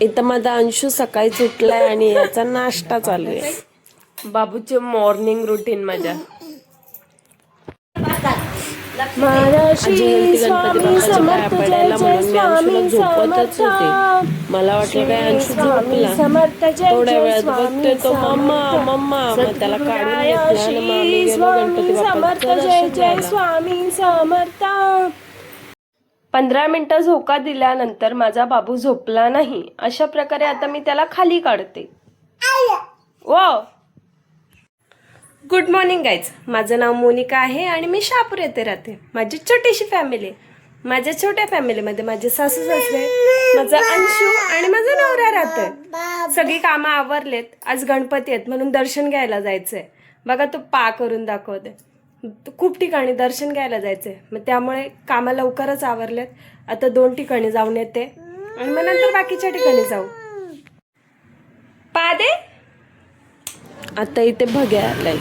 इथं माझा अंशू सकाळीच उठलाय आणि याचा नाश्ता चालू आहे. बाबूचे मॉर्निंग रुटीन माझ्या गणपती बाप्पाच्या पाया पडायला म्हणून मी अंशूला झोपतच होते. मला वाटलं काय अंशू झोपला. थोड्या वेळात बघतोय तो मम्मा मम्मा, मग त्याला काढून घेतला आणि मग आम्ही गेलो गणपती बाप्पाचं दर्शन घ्यायला. 15 मिनिटं झोका दिल्यानंतर माझा बाबू झोपला नाही. अशा प्रकारे आता मी त्याला खाली काढते. वा, गुड मॉर्निंग गाईज. माझं नाव मोनिका आहे आणि मी शहापूर येथे राहते. माझी छोटीशी फॅमिली आहे. माझ्या छोट्या फॅमिलीमध्ये माझे सासू सासरे, माझा अंशू आणि माझा नवरा राहतोय. सगळी कामं आवरलेत. आज गणपती आहेत म्हणून दर्शन घ्यायला जायचंय. बघा तो पा करून दाखवते. खूप ठिकाणी दर्शन घ्यायला जायचंय, मग त्यामुळे कामं लवकरच आवरलेत. आता 2 ठिकाणी जाऊन येते आणि मग नंतर बाकीच्या ठिकाणी जाऊ. पा दे. आता इथे भग्या आलाय.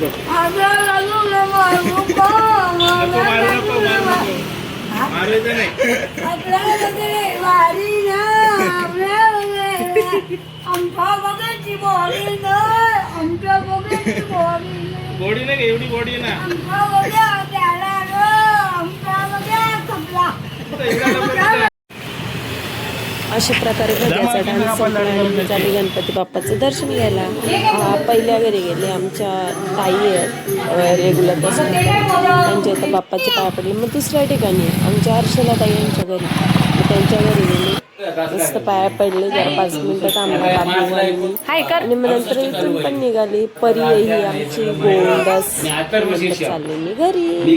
बॉडी नाही एवढी बॉडी ना. अशा प्रकारे भग्याचा डान्स झाली. गणपती बाप्पाचं दर्शन घ्यायला पहिल्या घरी गेले. आमच्या ताई आहेत रेग्युलर दर्शन, त्यांच्या इथं बाप्पाचे पाय पडले. मग दुसऱ्या ठिकाणी आमच्या हर्षला ताई यांच्या घरी, मग त्यांच्या घरी गेले. मस्त पाया पडले. जरा 5 मिनिटं थांबला आणि मग नंतर इथून पण निघाली. परी ही आमची गोंडस चालली मी घरी.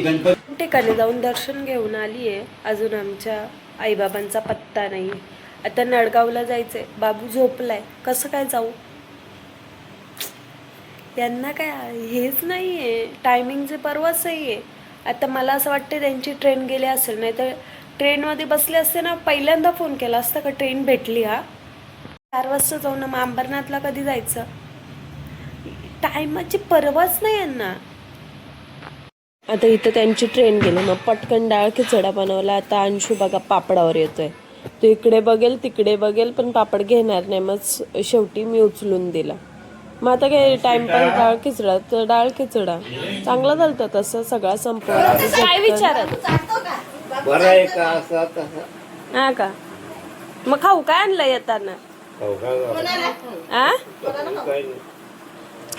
ठिकाणी जाऊन दर्शन घेऊन आली आहे. अजून आमच्या आईबाबांचा पत्ता नाही. आता नडगावला जायचंय. बाबू झोपलाय, कसं काय जाऊ? त्यांना काय हेच नाहीये, टायमिंगचे परवासही आहे. आता मला असं वाटतं त्यांची ट्रेन गेली असेल, नाही तर ट्रेनमध्ये बसले असते ना, पहिल्यांदा फोन केला असता का ट्रेन भेटली. 4 वाजता जाऊ ना. मग अंबरनाथला कधी जायचं? टायमाची परवाच नाही यांना. आता इथं त्यांची ट्रेन गेली. मग पटकन डाळ खिचडा बनवला. आता अंशू बघा पापडावर येतोय. तो इकडे बघेल तिकडे बघेल पण पापड घेणार नाही. मग शेवटी मी उचलून दिला. मग आता काय टाइमपास डाळ खिचडा तर डाळ खिचडा चांगला झालता. तसं सगळा संपवला. काय विचारत हा का? मग खाऊ काय आणलं येताना?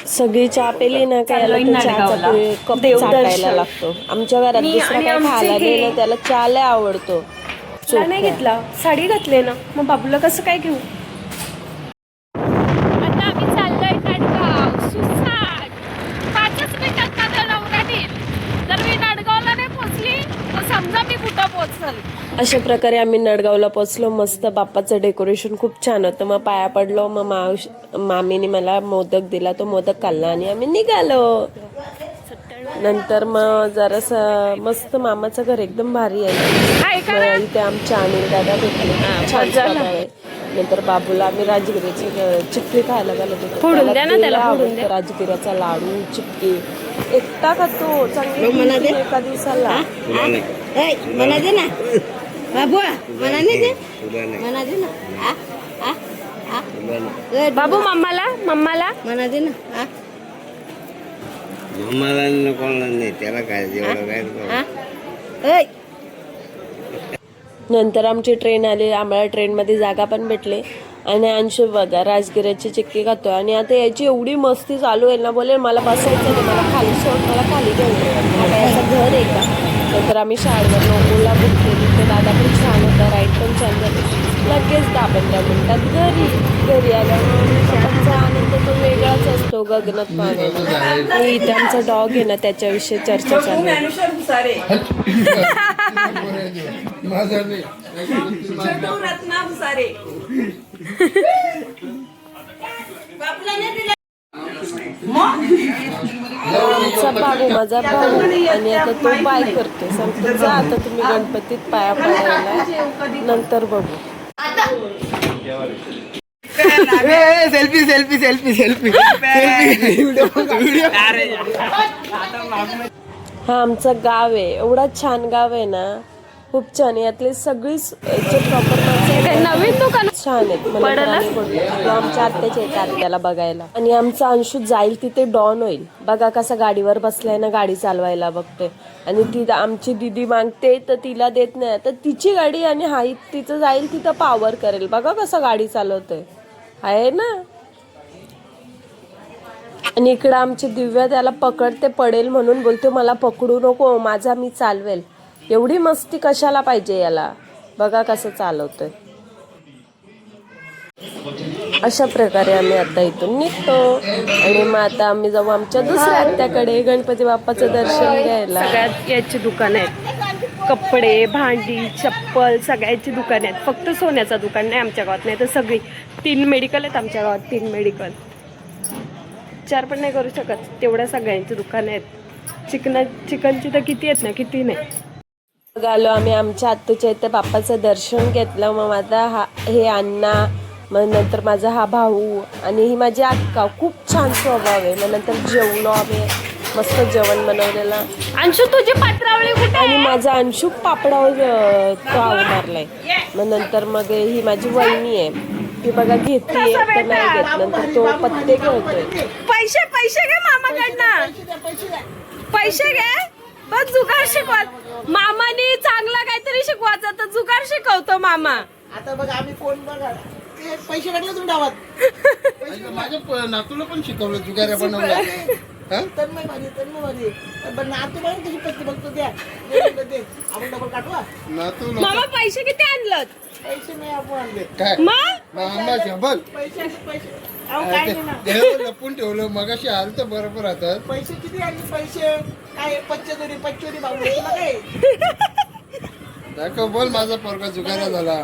सगळी चहा पेली ना काय कप चाटायला लागतो. आमच्या घरात दुसरा काय खायला नाही ना, त्याला चहा लय आवडतो. नाही घेतला, साडी घातले ना, मग बाबूला कसं काय घेऊ? आता आम्ही चाललोय नाडगाव. सुसाट 5च मिनिटात माझा नवरा नेईल. जर मी नाडगावला नाही पोचली तर समजा मी कुठं पोचल. अशा प्रकारे आम्ही नडगावला पोचलो. मस्त बाप्पाचं डेकोरेशन खूप छान होतं. मग पाया पडलो. मग मामीने मला मोदक दिला. तो मोदक खाल्ला आणि आम्ही निघालो. नंतर मग जरासं मस्त मामाचं घर एकदम भारी आहे. इथे आमच्या अनिल दादा भेटले. छान आहे. नंतर बाबूला आम्ही राजगिरीची चिक्की खायला गेलो होतो. राजगिराचा लाडू चिक्की एकटा खातो. चांगली एका दिवसाला. मला दे ना बाबू, मला नाही दे, मला दे ना. बाबू मम्माला मम्माला मला दे ना. मम्माला कोणाला नाही, त्याला काय जेवढं काय. नंतर आमची ट्रेन आली. आम्हाला ट्रेनमध्ये जागा पण भेटली. आणि अंशू बघा राजगिराची चिक्की खातो. आणि आता याची एवढी मस्ती चालू आहे ना, बोले मला बसायचं नाही, मला खाली सोड, मला खाली घेऊन. आता याचं घर आहे का? नंतर आम्ही शाळेवर ओला बुक केली. ते दादा पण छान होता, राईड पण छान झाली. लगेच 10-15 मिनिटात घरी आल्यामुळे आनंद तो वेगळाच असतो. गगनात पाहण्याचा. इथे आमचा डॉग आहे ना, त्याच्याविषयी चर्चा चालू आहे. आमचा बाबू माझा भाऊ आणि आता तो बाय करतो. सांगतो जा आता तुम्ही गणपतीत पाया पडायला, नंतर बघू. Selfie selfie selfie selfie. हा आमचं गाव आहे. एवढा छान गाव आहे ना. खूप छान आहे. यातले सगळीच जे प्रॉपर काय नवीन दुकान छान आहेत. मला तर पडेलच. आम्ही बोललो, आमच्या आत्याच्या येतात आत्याला बघायला. आणि आमचा अंशू जाईल तिथे डॉन होईल. बघा कसा गाडीवर बसलाय ना, गाडी चालवायला बघते. आणि ती आमची दिदी मागते तर तिला देत नाही, तर तिची गाडी आणि हाई तिचं जाईल तिथं पावर करेल. बघा कसं गाडी चालवतोय, आहे ना. आणि इकडं आमची दिव्या त्याला पकडते, पडेल म्हणून बोलते मला पकडू नको, माझा मी चालवेल. एवढी मस्ती कशाला पाहिजे याला. बघा कसं चालवतोय. अशा प्रकारे आम्ही आता इथून निघतो आणि मग आता आम्ही जाऊ आमच्या दुसऱ्या आत्याकडे गणपती बाप्पाचं दर्शन घ्यायला. सगळ्यात याची दुकान आहेत, कपडे, भांडी, चप्पल, सगळ्याची दुकान आहेत. फक्त सोन्याचं दुकान नाही आमच्या गावात, नाही तर सगळी 3 मेडिकल आहेत आमच्या गावात. 3 मेडिकल 4 पण नाही करू शकत, तेवढ्या सगळ्यांची दुकान आहेत. चिकनची तर किती आहेत ना, किती नाही. आलो आम्ही आमच्या आत्तूच्या इथे बाप्पाचं दर्शन घेतलं. मग माझा हे अण्णा, मग नंतर माझा हा भाऊ आणि ही माझी अक्का. खूप छान स्वभाव आहे. मग नंतर जेवलो आम्ही, मस्त जेवण बनवलेलं. अंशू तुझी पात्रावळी कुठे आणि आहे? माझा अंशू पापडावर ताव मारलाय. मग नंतर मग ही माझी वहिनी आहे, ती बघा घेतीये तर नाही घेत. नंतर तो पत्ते खेळतोय. पैसे पैसे घे मामाकडनं, पैसे घे. बस जुगार शिकवत मामानी, चांगला काहीतरी शिकवायचं तर जुगार शिकवतो मामा. आता बघा आम्ही फोन बघा ते पैसे टाकले तुम्ही डावात. माझ्या नातूला पण शिकवलं जुगाऱ्या बनवल्या. तन्मय भारी पण नातू बघ कशी पैसे बघतो त्या आपण डबल काढवा. नातू मामा पैसे किती आणलं? पैसे नाही आपण आणले. मग पैसे अहो काय नाही ना. लपून ठेवलं मगाशी आलं तर बरोबर राहतात. पैसे किती आणले? पैसे काय पच्चोरी बाबू तुला काय दाखव बोल माझा पोरगा जुगारा झाला.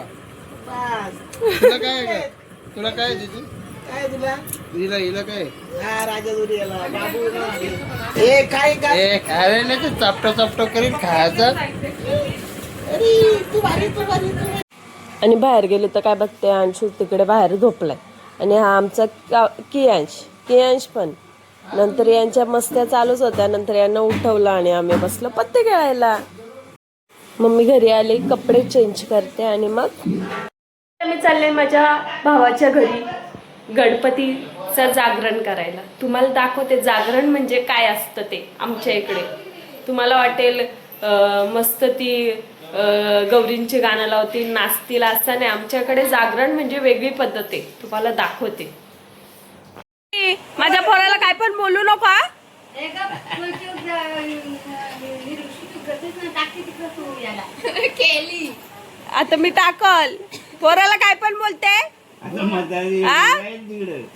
बस तुला काय आहे का? तुला काय आहे जीजू? काय तुला हिला काय हा राजादुरी याला बाबू हे काय काय ए अरे नाही ते चापटा करीत खायचं. अरे तू भारी आणि बाहेर गेलो तर काय बघते, अंशू तिकडे बाहेर झोपलाय. आणि हा आमचा कियांश पण. नंतर यांच्या मस्त्या चालूच होत्या. नंतर यांना उठवलं आणि आम्ही बसलो पत्ते खेळायला. मम्मी घरी आले, कपडे चेंज करते आणि मग मी चालले माझ्या भावाच्या घरी गणपतीचं जागरण करायला. तुम्हाला दाखवते जागरण म्हणजे काय असतं ते आमच्या इकडे. तुम्हाला वाटेल मस्त ती गौरींची गाणं लावतील, नाचतील, असं नाही. आमच्याकडे जागरण म्हणजे वेगळी पद्धत आहे, तुम्हाला दाखवते. माझ्या पोराला काय पण बोलू नका. आता मी टाकल. पोराला काय पण बोलते.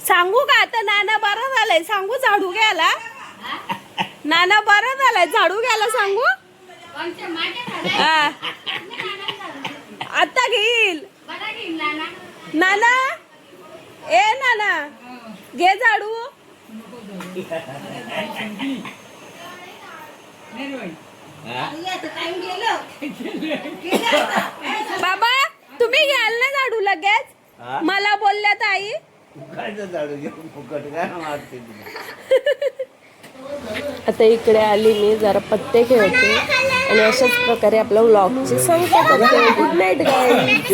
सांगू का आता? नाना बरं झालंय सांगू, झाडू घ्यायला. नाना बरं झालंय झाडू घ्यायला सांगू. आता घेईल नाना. ए नाना घे झाडू. बाबा तुम्ही घ्याल ना झाडू लगेच? मला बोलल्या ताई. आता इकडे आली मी, जरा पत्ते खेळते आणि अशाच प्रकारे आपल्या व्लॉगची संपत असते. Good night guys.